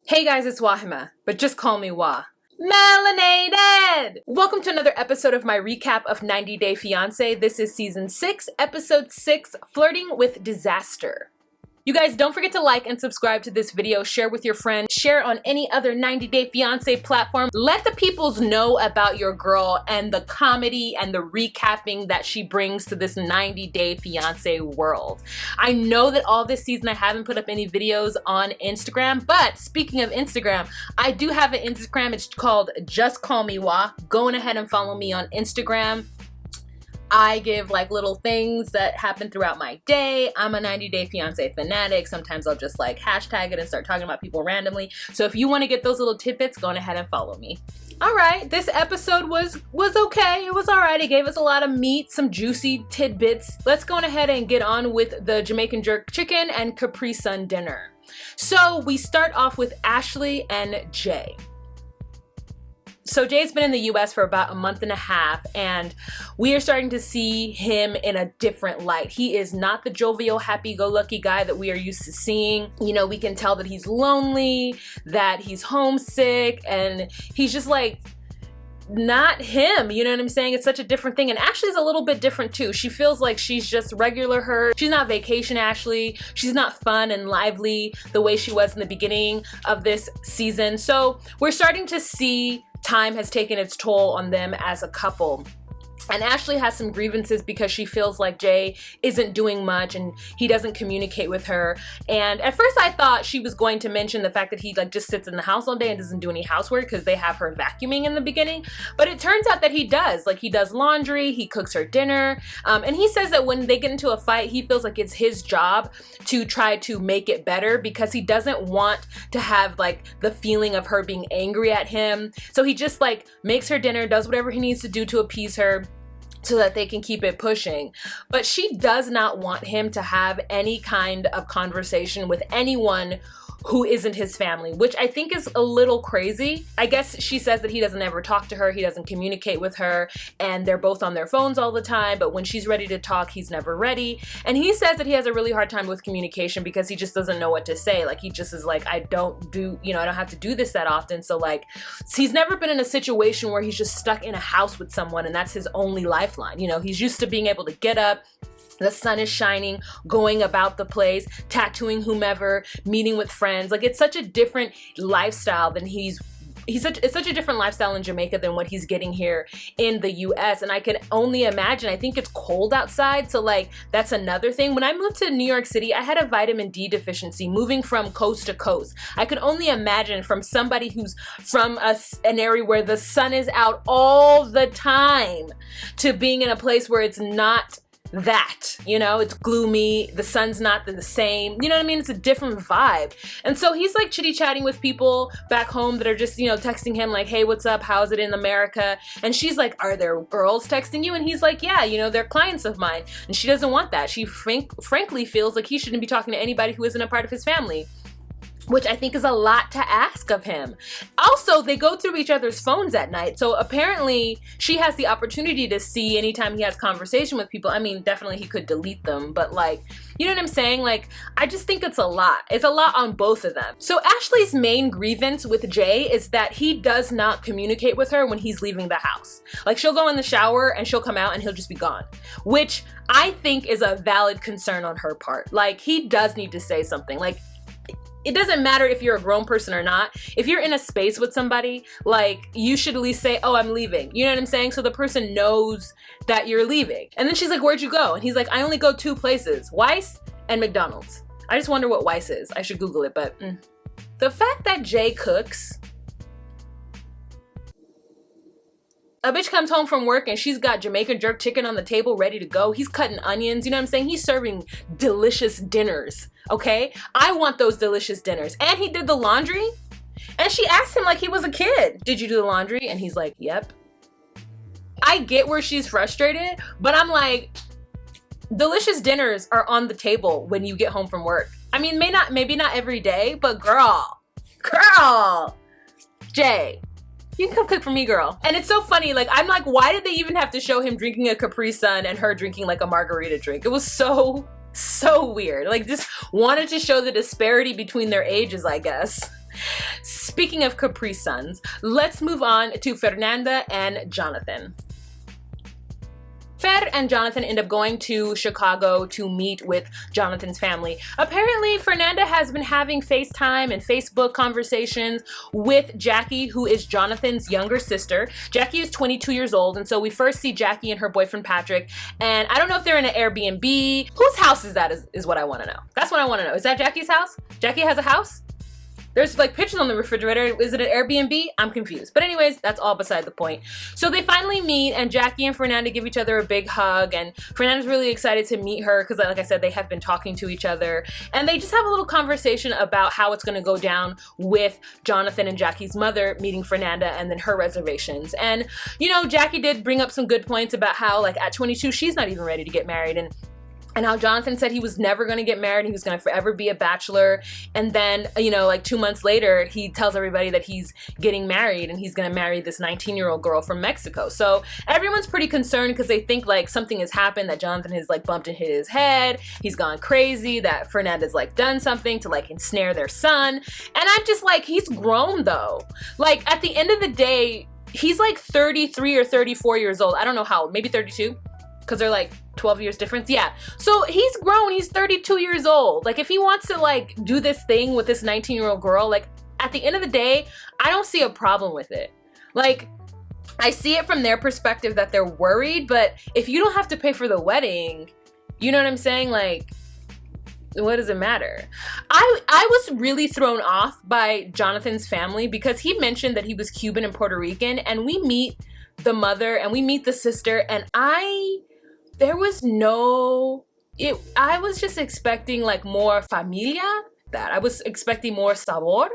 Hey guys, it's Wahima, but just call me Wah. Melanated! Welcome to another episode of my recap of 90 Day Fiancé. This is season 6, episode 6, Flirting with Disaster. You guys, don't forget to like and subscribe to this video, share with your friends, share on any other 90 Day Fiancé platform. Let the peoples know about your girl and the comedy and the recapping that she brings to this 90 Day Fiancé world. I know that all this season I haven't put up any videos on Instagram, but speaking of Instagram, I do have an Instagram. It's called Just Call Me Wah. Go on ahead and follow me on Instagram. I give like little things that happen throughout my day. I'm a 90 Day Fiancé fanatic. Sometimes I'll just like hashtag it and start talking about people randomly. So if you want to get those little tidbits, go on ahead and follow me. All right, this episode was okay. It was all right. It gave us a lot of meat, some juicy tidbits. Let's go on ahead and get on with the Jamaican jerk chicken and Capri Sun dinner. So we start off with Ashley and Jay. So Jay's been in the US for about a month and a half, and we are starting to see him in a different light. He is not the jovial, happy-go-lucky guy that we are used to seeing. You know, we can tell that he's lonely, that he's homesick, and he's just like not him, you know what I'm saying? It's such a different thing. And Ashley's a little bit different too. She feels like she's just regular her. She's not vacation Ashley. She's not fun and lively the way she was in the beginning of this season. So we're starting to see time has taken its toll on them as a couple. And Ashley has some grievances because she feels like Jay isn't doing much and he doesn't communicate with her. And at first I thought she was going to mention the fact that he like just sits in the house all day and doesn't do any housework because they have her vacuuming in the beginning. But it turns out that he does. Like, he does laundry, he cooks her dinner. And he says that when they get into a fight, he feels like it's his job to try to make it better because he doesn't want to have like the feeling of her being angry at him. So he just like makes her dinner, does whatever he needs to do to appease her, so that they can keep it pushing. But she does not want him to have any kind of conversation with anyone who isn't his family, which I think is a little crazy. I guess she says that he doesn't ever talk to her, he doesn't communicate with her, and they're both on their phones all the time, but when she's ready to talk, he's never ready. And he says that he has a really hard time with communication because he just doesn't know what to say. Like, he just is like, I don't have to do this that often. So like, he's never been in a situation where he's just stuck in a house with someone and that's his only lifeline. You know, he's used to being able to get up, the sun is shining, going about the place, tattooing whomever, meeting with friends. Like, it's such a different lifestyle than it's such a different lifestyle in Jamaica than what he's getting here in the US. And I can only imagine, I think it's cold outside. So like, that's another thing. When I moved to New York City, I had a vitamin D deficiency moving from coast to coast. I could only imagine from somebody who's from an area where the sun is out all the time to being in a place where it's not that, you know, it's gloomy, the sun's not the same, you know what I mean? It's a different vibe. And so he's like chitty-chatting with people back home that are just, you know, texting him like, hey, what's up, how's it in America? And she's like, are there girls texting you? And he's like, yeah, you know, they're clients of mine. And she doesn't want that. She frankly feels like he shouldn't be talking to anybody who isn't a part of his family, which I think is a lot to ask of him. Also, they go through each other's phones at night. So apparently she has the opportunity to see anytime he has conversation with people. I mean, definitely he could delete them, but like, you know what I'm saying? Like, I just think it's a lot. It's a lot on both of them. So Ashley's main grievance with Jay is that he does not communicate with her when he's leaving the house. Like, she'll go in the shower and she'll come out and he'll just be gone, which I think is a valid concern on her part. Like, he does need to say something. Like, it doesn't matter if you're a grown person or not. If you're in a space with somebody, like, you should at least say, oh, I'm leaving. You know what I'm saying? So the person knows that you're leaving. And then she's like, where'd you go? And he's like, I only go 2 places, Weiss and McDonald's. I just wonder what Weiss is. I should Google it, but the fact that Jay cooks, a bitch comes home from work and she's got Jamaican jerk chicken on the table ready to go. He's cutting onions, you know what I'm saying? He's serving delicious dinners, okay? I want those delicious dinners. And he did the laundry. And she asked him like he was a kid, did you do the laundry? And he's like, yep. I get where she's frustrated, but I'm like, delicious dinners are on the table when you get home from work. I mean, maybe not every day, but girl, Jay, you can come cook for me, girl. And it's so funny, like, I'm like, why did they even have to show him drinking a Capri Sun and her drinking like a margarita drink? It was so weird. Like, just wanted to show the disparity between their ages, I guess. Speaking of Capri Suns, let's move on to Fernanda and Jonathan. Fer and Jonathan end up going to Chicago to meet with Jonathan's family. Apparently, Fernanda has been having FaceTime and Facebook conversations with Jackie, who is Jonathan's younger sister. Jackie is 22 years old, and so we first see Jackie and her boyfriend Patrick, and I don't know if they're in an Airbnb. Whose house is that is what I want to know. That's what I want to know. Is that Jackie's house? Jackie has a house? There's like pictures on the refrigerator. Is it an Airbnb? I'm confused. But anyways, that's all beside the point. So they finally meet, and Jackie and Fernanda give each other a big hug, and Fernanda's really excited to meet her because, like I said, they have been talking to each other, and they just have a little conversation about how it's going to go down with Jonathan and Jackie's mother meeting Fernanda and then her reservations. And, you know, Jackie did bring up some good points about how, like, at 22, she's not even ready to get married, and how Jonathan said he was never going to get married. He was going to forever be a bachelor. And then, you know, like 2 months later, he tells everybody that he's getting married and he's going to marry this 19-year-old girl from Mexico. So everyone's pretty concerned because they think like something has happened, that Jonathan has like bumped and hit his head. He's gone crazy, that Fernanda's like done something to like ensnare their son. And I'm just like, he's grown though. Like at the end of the day, he's like 33 or 34 years old. I don't know how old, maybe 32, because they're like 12 years difference. Yeah. So he's grown. He's 32 years old. Like if he wants to like do this thing with this 19-year-old girl, like at the end of the day, I don't see a problem with it. Like I see it from their perspective that they're worried, but if you don't have to pay for the wedding, you know what I'm saying? Like, what does it matter? I was really thrown off by Jonathan's family because he mentioned that he was Cuban and Puerto Rican, and we meet the mother and we meet the sister, and I was just expecting like more familia, that I was expecting more sabor,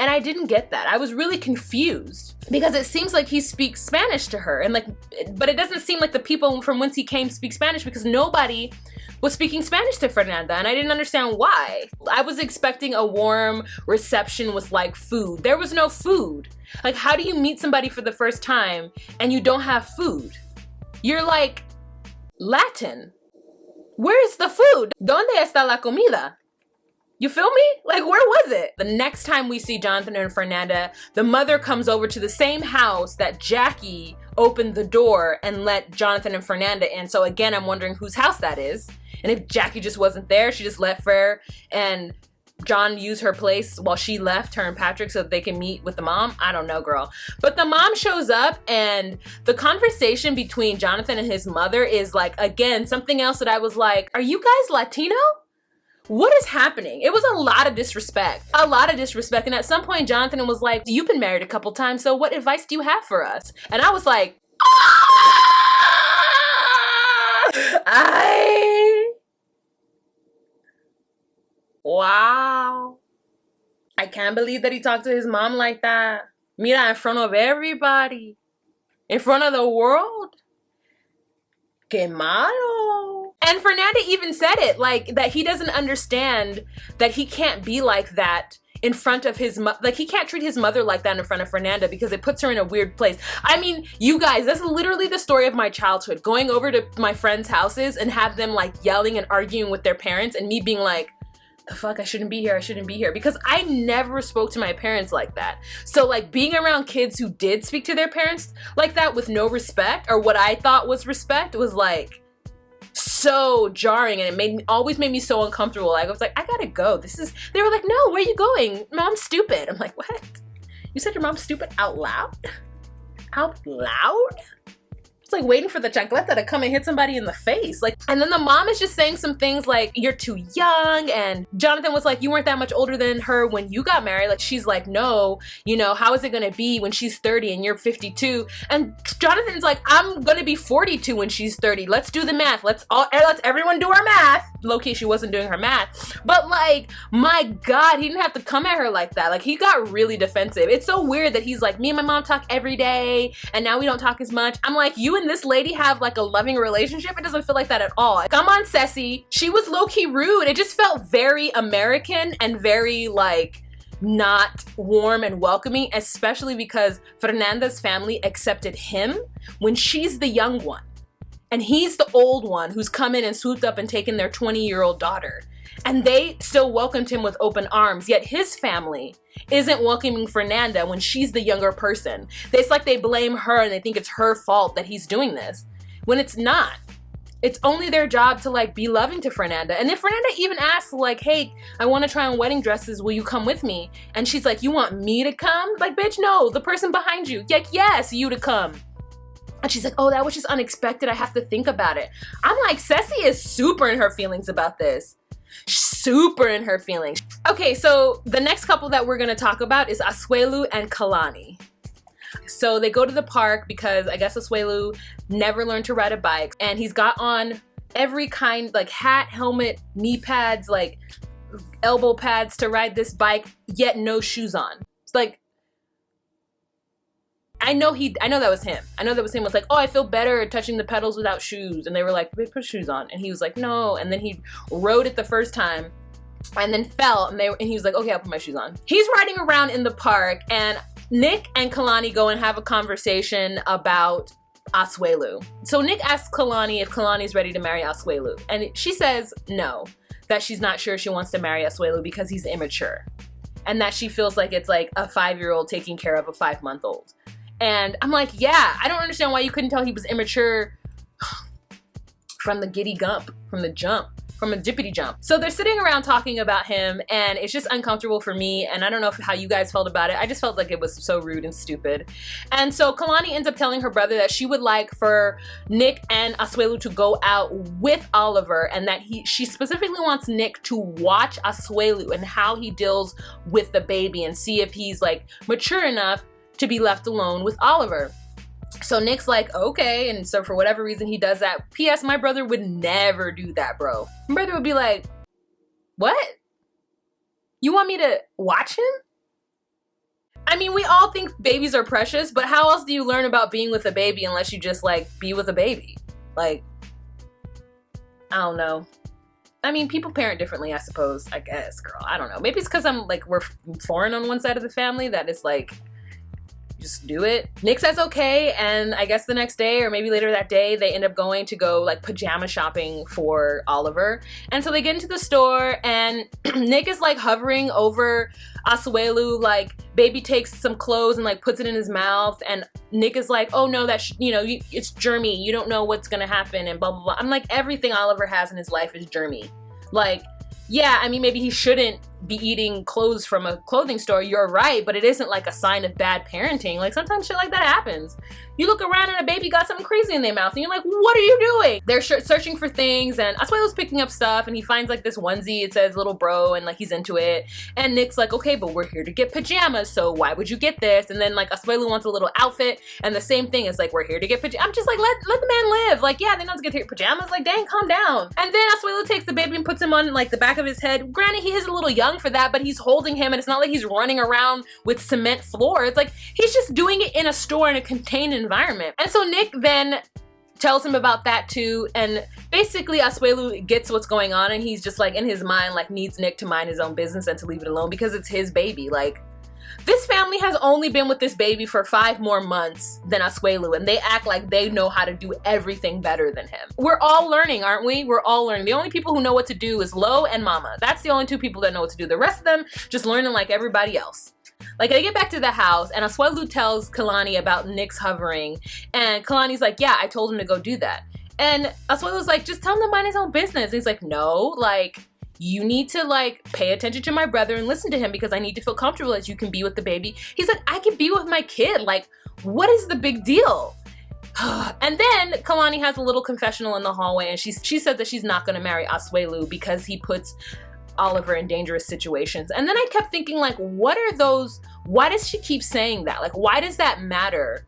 and I didn't get that. I was really confused because it seems like he speaks Spanish to her, and like, but it doesn't seem like the people from whence he came speak Spanish because nobody was speaking Spanish to Fernanda, and I didn't understand why. I was expecting a warm reception with like food. There was no food. Like, how do you meet somebody for the first time and you don't have food? You're like Latin. Where's the food? ¿Dónde está la comida? You feel me? Like, where was it? The next time we see Jonathan and Fernanda, the mother comes over to the same house that Jackie opened the door and let Jonathan and Fernanda in. So again, I'm wondering whose house that is. And if Jackie just wasn't there, she just let Fer and John use her place while she left, her and Patrick, so that they can meet with the mom. I don't know, girl. But the mom shows up, and the conversation between Jonathan and his mother is like, again, something else that I was like, are you guys Latino? What is happening? It was a lot of disrespect. A lot of disrespect. And at some point, Jonathan was like, you've been married a couple times, so what advice do you have for us? And I was like, wow. I can't believe that he talked to his mom like that. Mira, in front of everybody. In front of the world. Que malo. And Fernanda even said it, like, that he doesn't understand that he can't be like that in front of his mother. Like, he can't treat his mother like that in front of Fernanda because it puts her in a weird place. I mean, you guys, that's literally the story of my childhood. Going over to my friends' houses and have them, like, yelling and arguing with their parents, and me being like, the fuck, I shouldn't be here, I shouldn't be here. Because I never spoke to my parents like that. So like being around kids who did speak to their parents like that with no respect, or what I thought was respect, was like so jarring, and it always made me so uncomfortable. Like I was like, I gotta go. They were like, no, where are you going? Mom's stupid. I'm like, what? You said your mom's stupid out loud? Out loud? It's like waiting for the chancleta to come and hit somebody in the face. Like, and then the mom is just saying some things like, you're too young. And Jonathan was like, you weren't that much older than her when you got married. Like, she's like, no, you know, how is it gonna be when she's 30 and you're 52? And Jonathan's like, I'm gonna be 42 when she's 30. Let's do the math. Let's everyone do our math. Low-key, she wasn't doing her math. But like, my God, he didn't have to come at her like that. Like, he got really defensive. It's so weird that he's like, me and my mom talk every day, and now we don't talk as much. I'm like, you and this lady have like a loving relationship? It doesn't feel like that at all. Come on, Ceci. She was low-key rude. It just felt very American and very like not warm and welcoming, especially because Fernanda's family accepted him when she's the young one. And he's the old one who's come in and swooped up and taken their 20-year-old daughter. And they still welcomed him with open arms, yet his family isn't welcoming Fernanda when she's the younger person. It's like they blame her and they think it's her fault that he's doing this, when it's not. It's only their job to like be loving to Fernanda. And if Fernanda even asks like, hey, I want to try on wedding dresses, will you come with me? And she's like, you want me to come? Like, bitch, no, the person behind you. Like, yes, you to come. And she's like, oh, that was just unexpected. I have to think about it. I'm like, Ceci is super in her feelings about this. Super in her feelings. Okay, so the next couple that we're going to talk about is Asuelu and Kalani. So they go to the park because I guess Asuelu never learned to ride a bike, and he's got on every kind, like hat, helmet, knee pads, like elbow pads to ride this bike, yet no shoes on. It's like, I know that was him. I know that was him. It was like, oh, I feel better touching the pedals without shoes. And they were like, put shoes on. And he was like, no. And then he rode it the first time and then fell. And he was like, okay, I'll put my shoes on. He's riding around in the park, and Nick and Kalani go and have a conversation about Asuelu. So Nick asks Kalani if Kalani's ready to marry Asuelu. And she says no, that she's not sure she wants to marry Asuelu because he's immature. And that she feels like it's like a 5-year-old taking care of a 5-month-old. And I'm like, yeah, I don't understand why you couldn't tell he was immature from the giddy gump, from the jippity jump. So they're sitting around talking about him, and it's just uncomfortable for me, and I don't know how you guys felt about it. I just felt like it was so rude and stupid. And so Kalani ends up telling her brother that she would like for Nick and Asuelu to go out with Oliver, and that she specifically wants Nick to watch Asuelu and how he deals with the baby and see if he's like mature enough to be left alone with Oliver. So Nick's like, okay, and so for whatever reason he does that. P.S. My brother would never do that, bro. My brother would be like, what? You want me to watch him? I mean, we all think babies are precious, but how else do you learn about being with a baby unless you just like be with a baby? Like, I don't know. I mean, people parent differently, I suppose, I guess, girl. I don't know. Maybe it's because we're foreign on one side of the family that it's like, just do it. Nick says okay, and I guess the next day or maybe later that day they end up going to go like pajama shopping for Oliver. And so they get into the store, and Nick is like hovering over Asuelu, like baby takes some clothes and like puts it in his mouth, and Nick is like, oh no, it's germy, you don't know what's gonna happen, and blah blah blah. I'm like, everything Oliver has in his life is germy. Like, yeah, I mean, maybe he shouldn't be eating clothes from a clothing store, you're right, but it isn't like a sign of bad parenting. Like, sometimes shit like that happens. You look around and a baby got something crazy in their mouth, and you're like, what are you doing? They're searching for things, and Asuelu's picking up stuff, and he finds like this onesie, it says little bro, and like he's into it. And Nick's like, okay, but we're here to get pajamas, so why would you get this? And then like Asuelu wants a little outfit, and the same thing is like, we're here to get pajamas. I'm just like, let the man live. Like, yeah, they know to get pajamas, like, dang, calm down. And then Asuelu takes the baby and puts him on like the back of his head. Granted, he is a little young for that, but he's holding him, and it's not like he's running around with cement floor. It's like he's just doing it in a store in a contained environment. And so Nick then tells him about that too, and basically Asuelu gets what's going on, and he's just like in his mind like needs Nick to mind his own business and to leave it alone because it's his baby. Like, this family has only been with this baby for 5 more months than Asuelu, and they act like they know how to do everything better than him. We're all learning, aren't we? We're all learning. The only people who know what to do is Lo and Mama. That's the only 2 people that know what to do. The rest of them just learning like everybody else. Like, they get back to the house, and Asuelu tells Kalani about Nick's hovering, and Kalani's like, yeah, I told him to go do that. And Asuelu's like, just tell him to mind his own business. And he's like, no, like, you need to like pay attention to my brother and listen to him because I need to feel comfortable that you can be with the baby. He's like, I can be with my kid. Like, what is the big deal? And then Kalani has a little confessional in the hallway, and she said that she's not going to marry Asuelu because he puts Oliver in dangerous situations. And then I kept thinking, like, what are those? Why does she keep saying that? Like, why does that matter?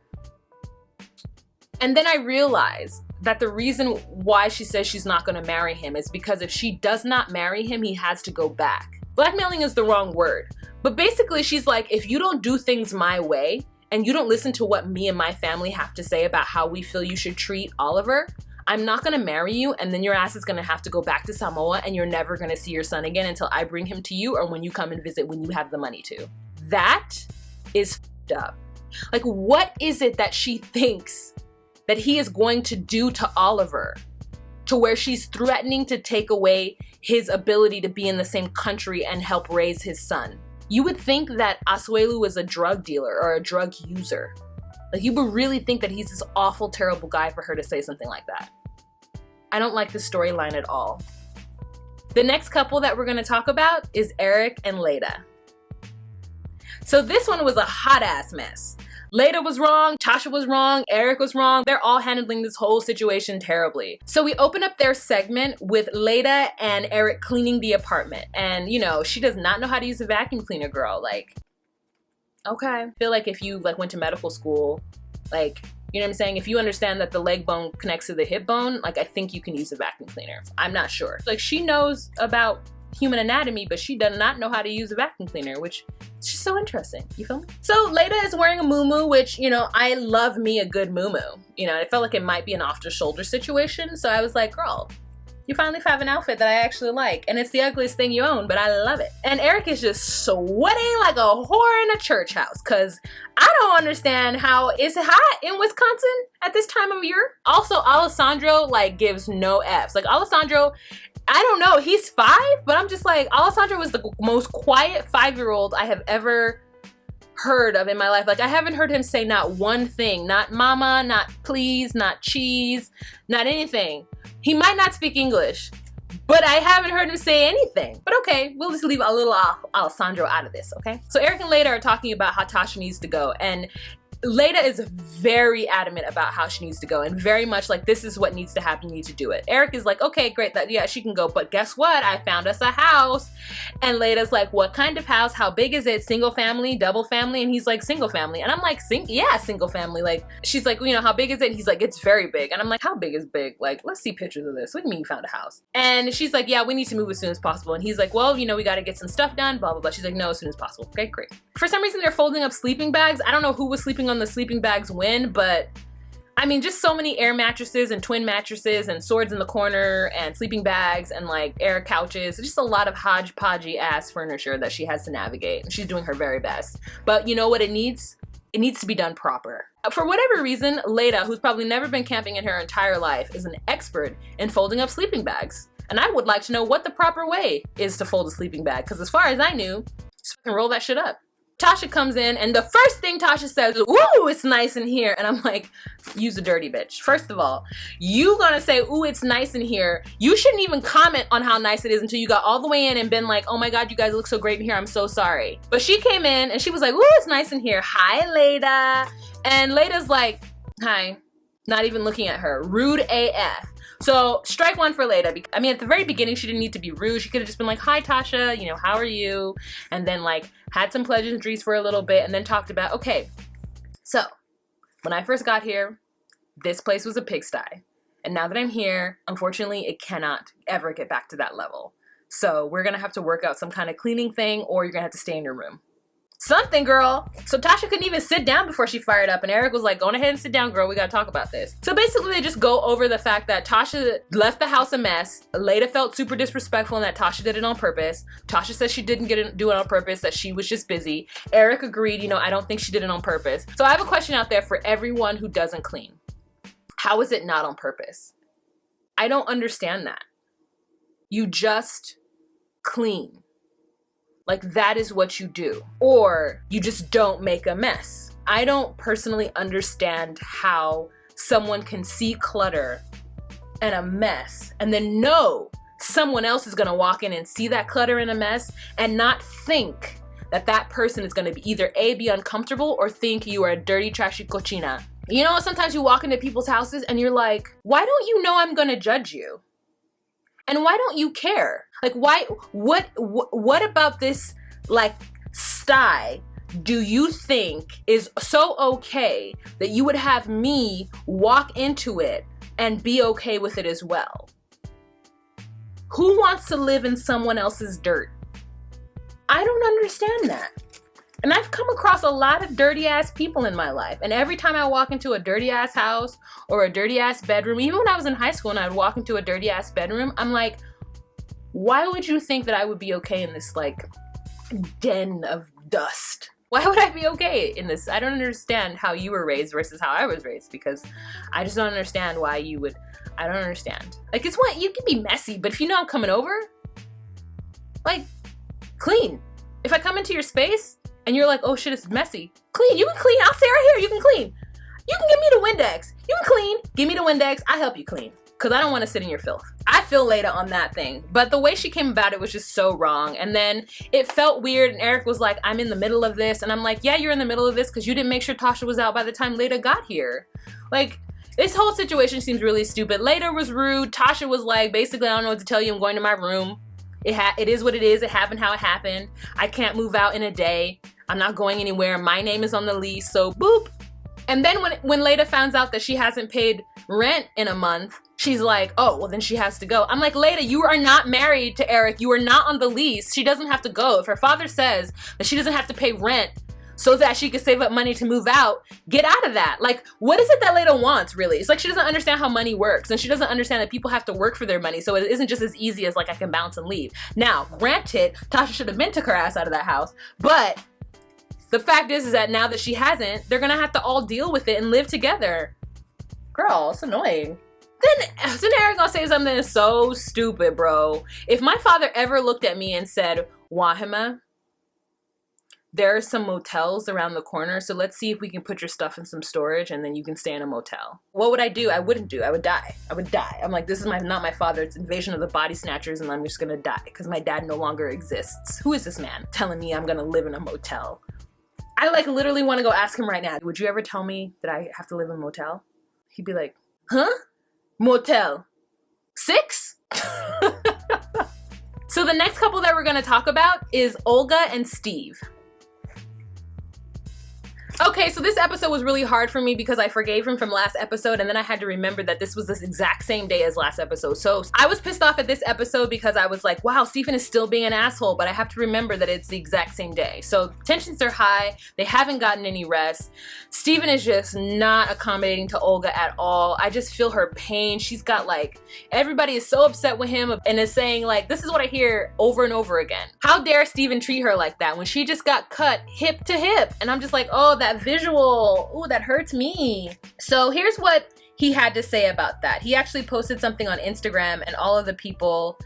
And then I realized that the reason why she says she's not going to marry him is because if she does not marry him, he has to go back. Blackmailing is the wrong word. But basically, she's like, if you don't do things my way and you don't listen to what me and my family have to say about how we feel you should treat Oliver, I'm not going to marry you, and then your ass is going to have to go back to Samoa, and you're never going to see your son again until I bring him to you or when you come and visit when you have the money to. That is f***ed up. Like, what is it that she thinks that he is going to do to Oliver, to where she's threatening to take away his ability to be in the same country and help raise his son. You would think that Asuelu is a drug dealer or a drug user. Like, you would really think that he's this awful, terrible guy for her to say something like that. I don't like the storyline at all. The next couple that we're gonna talk about is Eric and Leda. So this one was a hot ass mess. Leda was wrong, Tasha was wrong, Eric was wrong. They're all handling this whole situation terribly. So we open up their segment with Leda and Eric cleaning the apartment. And you know, she does not know how to use a vacuum cleaner, girl. Like, okay. I feel like if you like went to medical school, like, you know what I'm saying? If you understand that the leg bone connects to the hip bone, like, I think you can use a vacuum cleaner. I'm not sure. Like, she knows about human anatomy, but she does not know how to use a vacuum cleaner, which is just so interesting. You feel me? So Leda is wearing a muumuu, which, you know, I love me a good muumuu. You know, I felt like it might be an off-the-shoulder situation. So I was like, girl, you finally have an outfit that I actually like. And it's the ugliest thing you own, but I love it. And Eric is just sweating like a whore in a church house, because I don't understand how it's hot in Wisconsin at this time of year. Also, Alessandro like gives no F's. Like, Alessandro, I don't know, he's 5, but I'm just like, Alessandro was the most quiet 5-year-old I have ever heard of in my life. Like, I haven't heard him say not one thing, not mama, not please, not cheese, not anything. He might not speak English, but I haven't heard him say anything. But okay, we'll just leave a little Alessandro out of this, okay? So Eric and Leda are talking about how Tasha needs to go, and Leda is very adamant about how she needs to go, and very much like, this is what needs to happen, you need to do it. Eric is like, okay, great, that, yeah, she can go, but guess what? I found us a house. And Leda's like, what kind of house? How big is it? Single family, double family? And he's like, single family. And I'm like, yeah, single family. Like, she's like, well, you know, how big is it? He's like, it's very big. And I'm like, how big is big? Like, let's see pictures of this. What do you mean you found a house? And she's like, yeah, we need to move as soon as possible. And he's like, well, you know, we got to get some stuff done, blah, blah, blah. She's like, no, as soon as possible. Okay, great. For some reason, they're folding up sleeping bags. I don't know who was sleeping on the sleeping bags when, but I mean, just so many air mattresses and twin mattresses and swords in the corner and sleeping bags and like air couches. Just a lot of hodgepodgey ass furniture that she has to navigate, and she's doing her very best. But you know what it needs? It needs to be done proper. For whatever reason, Leda, who's probably never been camping in her entire life, is an expert in folding up sleeping bags. And I would like to know what the proper way is to fold a sleeping bag, because as far as I knew, just fucking roll that shit up. Tasha comes in, and the first thing Tasha says is, ooh, it's nice in here. And I'm like, use a dirty bitch. First of all, you gonna say, ooh, it's nice in here. You shouldn't even comment on how nice it is until you got all the way in and been like, oh my God, you guys look so great in here. I'm so sorry. But she came in and she was like, ooh, it's nice in here. Hi, Leda. And Leda's like, hi. Not even looking at her. Rude AF. So strike one for Leda. I mean, at the very beginning, she didn't need to be rude. She could have just been like, hi, Tasha, you know, how are you? And then like had some pleasantries for a little bit and then talked about, okay, so when I first got here, this place was a pigsty. And now that I'm here, unfortunately, it cannot ever get back to that level. So we're going to have to work out some kind of cleaning thing, or you're going to have to stay in your room. Something, girl. So Tasha couldn't even sit down before she fired up, and Eric was like, go on ahead and sit down, girl, we gotta talk about this. So basically they just go over the fact that Tasha left the house a mess. Leda felt super disrespectful and that Tasha did it on purpose. Tasha says she didn't do it on purpose, that she was just busy. Eric agreed, you know, I don't think she did it on purpose. So I have a question out there for everyone who doesn't clean. How is it not on purpose? I don't understand that. You just clean. Like, that is what you do. Or you just don't make a mess. I don't personally understand how someone can see clutter and a mess and then know someone else is gonna walk in and see that clutter and a mess and not think that that person is gonna be either A, be uncomfortable, or think you are a dirty, trashy cochina. You know, sometimes you walk into people's houses and you're like, why don't you know I'm gonna judge you? And why don't you care? Like, why, what about this, like, sty do you think is so okay that you would have me walk into it and be okay with it as well? Who wants to live in someone else's dirt? I don't understand that. And I've come across a lot of dirty ass people in my life. And every time I walk into a dirty ass house or a dirty ass bedroom, even when I was in high school and I'd walk into a dirty ass bedroom, I'm like, why would you think that I would be okay in this like den of dust? Why would I be okay in this? I don't understand how you were raised versus how I was raised, because I just don't understand why you would. I don't understand. Like, it's what you can be messy, but if you know I'm coming over, like, clean. If I come into your space and you're like, oh shit, it's messy, clean. You can clean. I'll stay right here. You can clean. You can give me the Windex. You can clean. Give me the Windex. I help you clean. Because I don't want to sit in your filth. I feel Leda on that thing. But the way she came about it was just so wrong. And then it felt weird. And Eric was like, I'm in the middle of this. And I'm like, yeah, you're in the middle of this because you didn't make sure Tasha was out by the time Leda got here. Like, this whole situation seems really stupid. Leda was rude. Tasha was like, basically, I don't know what to tell you. I'm going to my room. It is what it is. It happened how it happened. I can't move out in a day. I'm not going anywhere. My name is on the lease. So boop. And then when Leda finds out that she hasn't paid rent in a month, she's like, oh, well, then she has to go. I'm like, Leda, you are not married to Eric. You are not on the lease. She doesn't have to go. If her father says that she doesn't have to pay rent so that she can save up money to move out, get out of that. Like, what is it that Leda wants, really? It's like she doesn't understand how money works, and she doesn't understand that people have to work for their money, so it isn't just as easy as, like, I can bounce and leave. Now, granted, Tasha should have been took her ass out of that house, but the fact is that now that she hasn't, they're gonna have to all deal with it and live together. Girl, it's annoying. Then Eric gonna say something that's so stupid, bro. If my father ever looked at me and said, Wahima, there are some motels around the corner, so let's see if we can put your stuff in some storage and then you can stay in a motel. What would I do? I wouldn't do. I would die. I would die. I'm like, this is not my father. It's Invasion of the Body Snatchers, and I'm just gonna die because my dad no longer exists. Who is this man telling me I'm gonna live in a motel? I like literally want to go ask him right now, would you ever tell me that I have to live in a motel? He'd be like, huh? Motel 6? So the next couple that we're going to talk about is Olga and Steve. Okay, so this episode was really hard for me because I forgave him from last episode, and then I had to remember that this was this exact same day as last episode. So I was pissed off at this episode because I was like, wow, Stephen is still being an asshole, but I have to remember that it's the exact same day. So tensions are high. They haven't gotten any rest. Stephen is just not accommodating to Olga at all. I just feel her pain. She's got like, everybody is so upset with him and is saying like, this is what I hear over and over again. How dare Stephen treat her like that when she just got cut hip to hip? And I'm just like, oh, that visual, ooh, that hurts me. So here's what he had to say about that. He actually posted something on Instagram, and all of the people,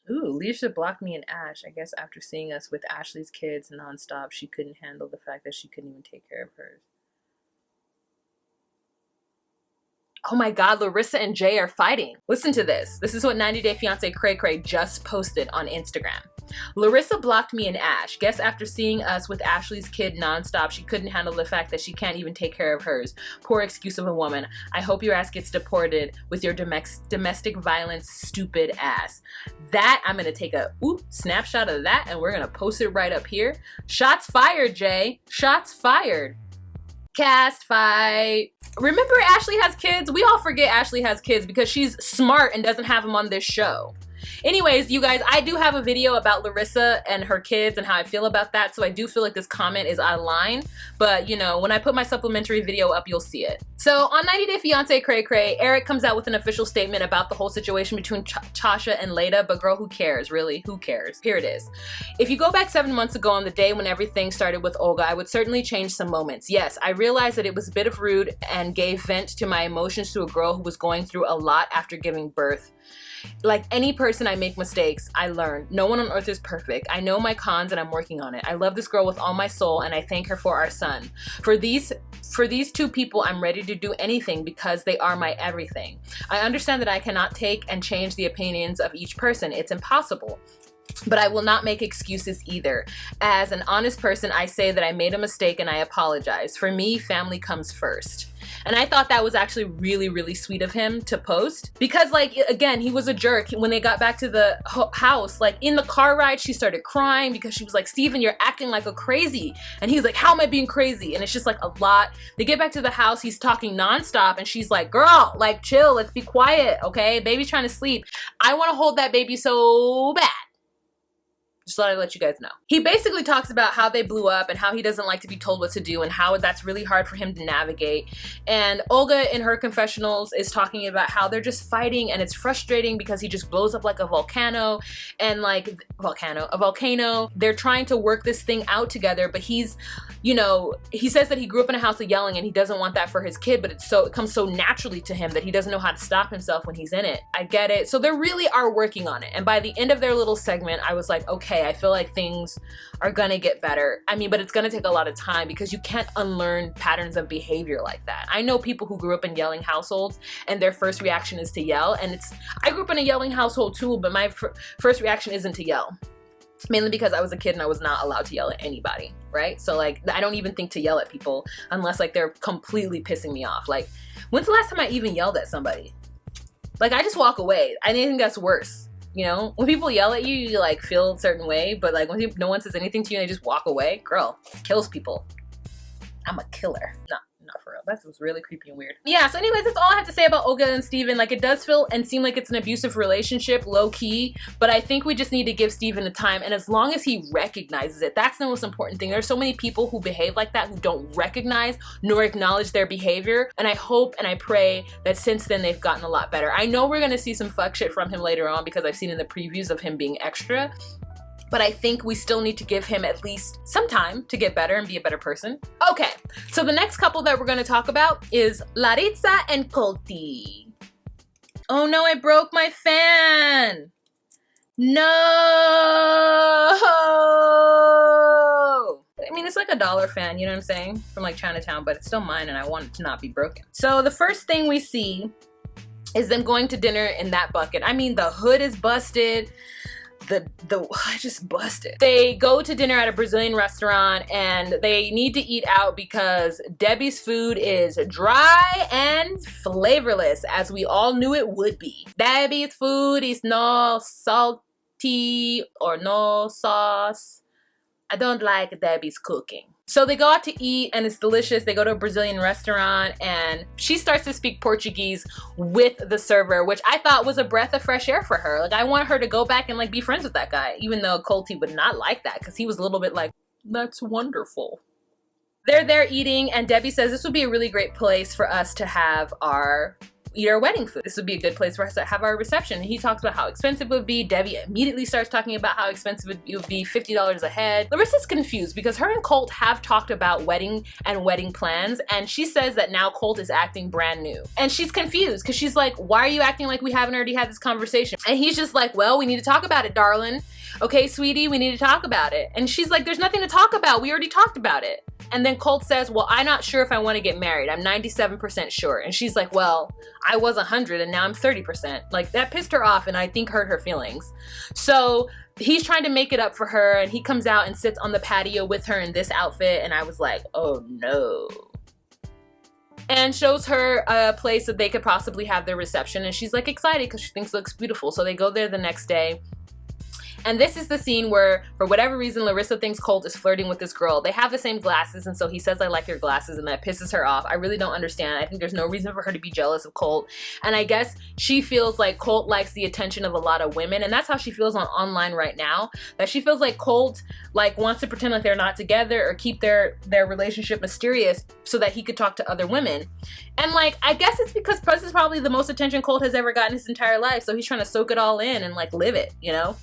Leisha blocked me and Ash. I guess after seeing us with Ashley's kids nonstop, she couldn't handle the fact that she couldn't even take care of hers. Oh my God, Larissa and Jay are fighting. Listen to this. This is what 90 Day Fiancé Cray Cray just posted on Instagram. Larissa blocked me and Ash. Guess after seeing us with Ashley's kid nonstop, she couldn't handle the fact that she can't even take care of hers. Poor excuse of a woman. I hope your ass gets deported with your domestic violence stupid ass. That, I'm gonna take a snapshot of that and we're gonna post it right up here. Shots fired, Jay. Shots fired. Cast fight. Remember Ashley has kids? We all forget Ashley has kids because she's smart and doesn't have them on this show. Anyways, you guys, I do have a video about Larissa and her kids and how I feel about that, so I do feel like this comment is out of line, but you know, when I put my supplementary video up, you'll see it. So on 90 Day Fiancé Cray Cray, Eric comes out with an official statement about the whole situation between Tasha and Leda, but girl, who cares, really? Who cares? Here it is. If you go back 7 months ago on the day when everything started with Olga, I would certainly change some moments. Yes, I realized that it was a bit of rude and gave vent to my emotions to a girl who was going through a lot after giving birth. Like any person, I make mistakes. I learn. No one on earth is perfect. I know my cons and I'm working on it. I love this girl with all my soul and I thank her for our son. For these two people, I'm ready to do anything because they are my everything. I understand that I cannot take and change the opinions of each person. It's impossible. But I will not make excuses either. As an honest person, I say that I made a mistake and I apologize. For me, family comes first. And I thought that was actually really, really sweet of him to post. Because, like, again, he was a jerk. When they got back to the house, like, in the car ride, she started crying because she was like, Steven, you're acting like a crazy. And he's like, how am I being crazy? And it's just, like, a lot. They get back to the house, he's talking nonstop, and she's like, girl, like, chill, let's be quiet, okay? Baby's trying to sleep. I want to hold that baby so bad. Just thought I'd let you guys know. He basically talks about how they blew up and how he doesn't like to be told what to do and how that's really hard for him to navigate. And Olga in her confessionals is talking about how they're just fighting and it's frustrating because he just blows up like a volcano and like a volcano. They're trying to work this thing out together, but he's, you know, he says that he grew up in a house of yelling and he doesn't want that for his kid, but it comes so naturally to him that he doesn't know how to stop himself when he's in it. I get it. So they really are working on it. And by the end of their little segment, I was like, okay, I feel like things are gonna get better. I mean, but it's gonna take a lot of time because you can't unlearn patterns of behavior like that. I know people who grew up in yelling households and their first reaction is to yell. And I grew up in a yelling household too, but my first reaction isn't to yell. Mainly because I was a kid and I was not allowed to yell at anybody, right? So like, I don't even think to yell at people unless like they're completely pissing me off. Like, when's the last time I even yelled at somebody? Like, I just walk away. I think that's worse. You know, when people yell at you, you like feel a certain way, but like when no one says anything to you and they just walk away, girl, kills people. I'm a killer. No, not for real. That was really creepy and weird. Yeah, so anyways, that's all I have to say about Olga and Steven. Like, it does feel and seem like it's an abusive relationship, low key, but I think we just need to give Steven the time, and as long as he recognizes it, that's the most important thing. There's so many people who behave like that who don't recognize nor acknowledge their behavior, and I hope and I pray that since then they've gotten a lot better. I know we're gonna see some fuck shit from him later on because I've seen in the previews of him being extra, but I think we still need to give him at least some time to get better and be a better person. Okay, so the next couple that we're gonna talk about is Larissa and Coltee. Oh no, I broke my fan. No! I mean, it's like a $1 fan, you know what I'm saying? From like Chinatown, but it's still mine and I want it to not be broken. So the first thing we see is them going to dinner in that bucket. I mean, the hood is busted. I just busted. They go to dinner at a Brazilian restaurant and they need to eat out because Debbie's food is dry and flavorless, as we all knew it would be. Debbie's food is no salty or no sauce. I don't like Debbie's cooking. So they go out to eat and it's delicious. They go to a Brazilian restaurant and she starts to speak Portuguese with the server, which I thought was a breath of fresh air for her. Like, I want her to go back and like be friends with that guy, even though Coltee would not like that because he was a little bit like, that's wonderful. They're there eating and Debbie says this would be a really great place for us to have eat our wedding food. This would be a good place for us to have our reception. And he talks about how expensive it would be. Debbie immediately starts talking about how expensive it would be, $50 a head. Larissa's confused because her and Colt have talked about wedding and wedding plans, and she says that now Colt is acting brand new. And she's confused because she's like, why are you acting like we haven't already had this conversation? And he's just like, well, we need to talk about it, darling. Okay, sweetie, we need to talk about it. And she's like, there's nothing to talk about. We already talked about it. And then Colt says, well, I'm not sure if I want to get married. I'm 97% sure. And she's like, well, I was 100 and now I'm 30%. Like, that pissed her off and I think hurt her feelings. So he's trying to make it up for her and he comes out and sits on the patio with her in this outfit. And I was like, oh no. And shows her a place that they could possibly have their reception. And she's like excited because she thinks it looks beautiful. So they go there the next day. And this is the scene where, for whatever reason, Larissa thinks Colt is flirting with this girl. They have the same glasses, and so he says, I like your glasses, and that pisses her off. I really don't understand. I think there's no reason for her to be jealous of Colt. And I guess she feels like Colt likes the attention of a lot of women, and that's how she feels online right now. That she feels like Colt like wants to pretend like they're not together or keep their relationship mysterious so that he could talk to other women. And like, I guess it's because this is probably the most attention Colt has ever gotten his entire life, so he's trying to soak it all in and like live it, you know?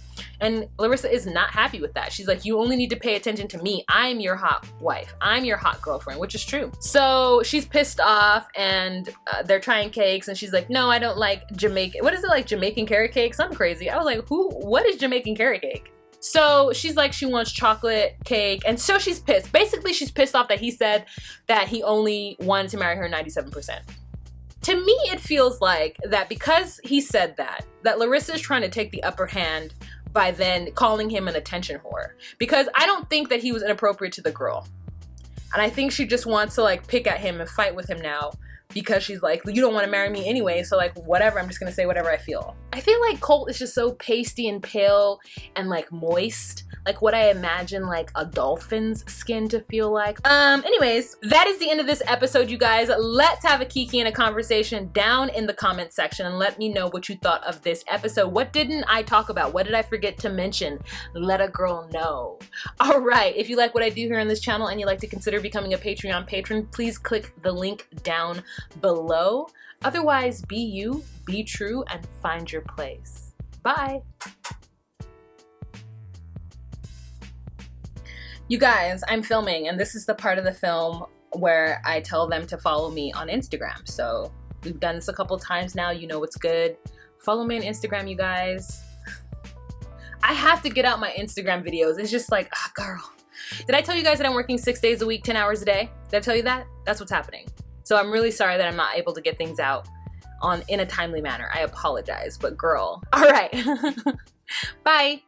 And Larissa is not happy with that. She's like, you only need to pay attention to me. I'm your hot wife. I'm your hot girlfriend, which is true. So she's pissed off and they're trying cakes and she's like, no, I don't like Jamaican. What is it, like Jamaican carrot cake? Something crazy. I was like, what is Jamaican carrot cake? So she's like, she wants chocolate cake. And so she's pissed. Basically, she's pissed off that he said that he only wanted to marry her 97%. To me, it feels like that because he said that Larissa is trying to take the upper hand by then calling him an attention whore. Because I don't think that he was inappropriate to the girl. And I think she just wants to like pick at him and fight with him now because she's like, you don't want to marry me anyway, so like whatever, I'm just gonna say whatever I feel. I feel like Colt is just so pasty and pale and like moist, like what I imagine like a dolphin's skin to feel like. Anyways, that is the end of this episode, you guys. Let's have a kiki and a conversation down in the comment section and let me know what you thought of this episode. What didn't I talk about? What did I forget to mention? Let a girl know. All right, if you like what I do here on this channel and you'd like to consider becoming a Patreon patron, please click the link down below. Otherwise, be you, be true, and find your place. Bye. You guys, I'm filming, and this is the part of the film where I tell them to follow me on Instagram. So we've done this a couple times now. You know what's good. Follow me on Instagram, you guys. I have to get out my Instagram videos. It's just like, girl. Did I tell you guys that I'm working 6 days a week, 10 hours a day? Did I tell you that? That's what's happening. So I'm really sorry that I'm not able to get things out in a timely manner. I apologize, but girl. All right. Bye.